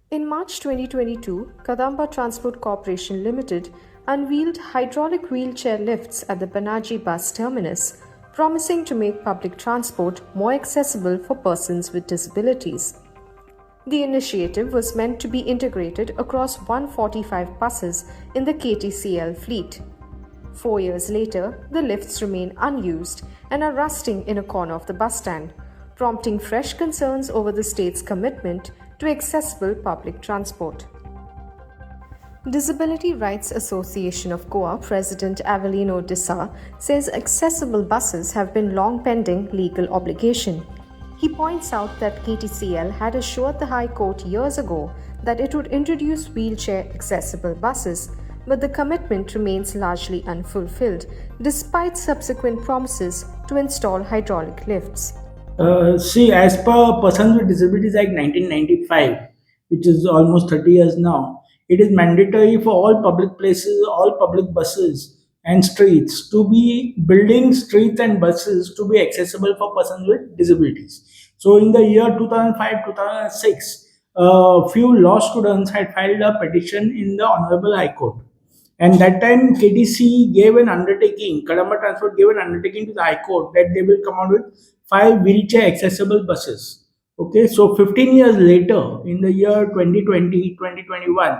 In March 2022, Kadamba Transport Corporation Limited unveiled hydraulic wheelchair lifts at the Panaji bus terminus, promising to make public transport more accessible for persons with disabilities. The initiative was meant to be integrated across 145 buses in the KTCL fleet. 4 years later, the lifts remain unused and are rusting in a corner of the bus stand, prompting fresh concerns over the state's commitment to accessible public transport. Disability Rights Association of Goa President Avelino Dissa says accessible buses have been long pending legal obligation. He points out that KTCL had assured the High Court years ago that it would introduce wheelchair accessible buses, but the commitment remains largely unfulfilled despite subsequent promises to install hydraulic lifts. See, as per Persons with Disabilities Act 1995, which is almost 30 years now, it is mandatory for all public places, all public buses and streets to be buildings, streets and buses to be accessible for persons with disabilities. So in the year 2005-2006, a few law students had filed a petition in the Honorable High Court. And that time KTC gave an undertaking, Kadamba Transport gave an undertaking to the High Court that they will come out with 5 wheelchair accessible buses. Okay, so 15 years later, in the year 2020, 2021,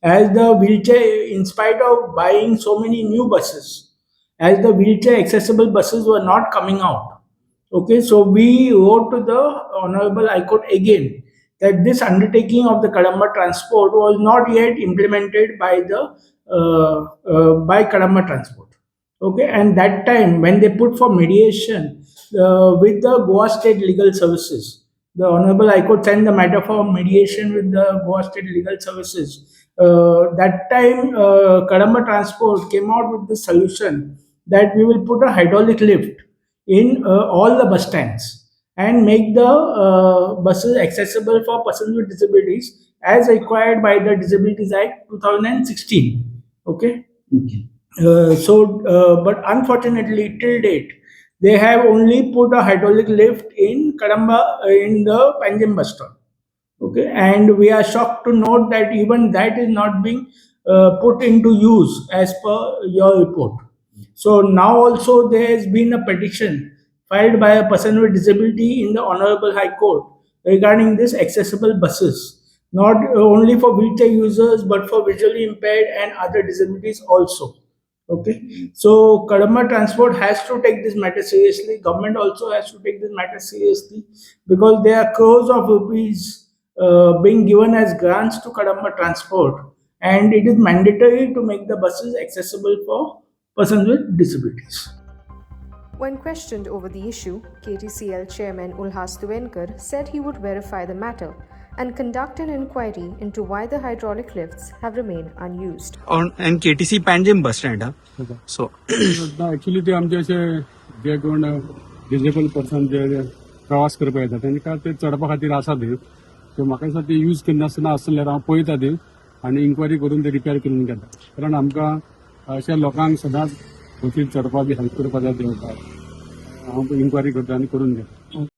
as the wheelchair, in spite of buying so many new buses, as the wheelchair accessible buses were not coming out. Okay, so we wrote to the Honorable High Court again that this undertaking of the Kadamba Transport was not yet implemented by the by Kadamba Transport. Okay, and that time when they put for mediation with the Goa State Legal Services, the Honorable High Court sent the matter for mediation with the Goa State Legal Services. That time, Kadamba Transport came out with the solution that we will put a hydraulic lift in all the bus stands and make the buses accessible for persons with disabilities as required by the Disabilities Act 2016. Okay. But unfortunately, till date, they have only put a hydraulic lift in Kadamba in the Panjim bus stop. Okay, and we are shocked to note that even that is not being put into use as per your report. So now also there has been a petition filed by a person with disability in the Honorable High Court regarding this accessible buses, not only for wheelchair users but for visually impaired and other disabilities also. Okay, so Kadamba Transport has to take this matter seriously. Government also has to take this matter seriously because there are crores of rupees being given as grants to Kadamba Transport, and it is mandatory to make the buses accessible for persons with disabilities. When questioned over the issue, KTCL Chairman Pissurlenkar said he would verify the matter and conduct an inquiry into why the hydraulic lifts have remained unused. And KTC Panjim bus stand. So actually ते आमचे असे जे कोण disable person जे प्रवास करपा येता तांकां ते चडपा खातीर आसा ते सो म्हाका दिसता ते यूज करनासतना आसल्यार हांव पळयता ते आनी इन्क्वायरी करून ते रिपेर करून घेता कारण आमकां अशा लोकांक सदांच बसीर चडपा बी हेल्प करपा जाय ते हांव इन्क्वायरी करता आनी करून घेता.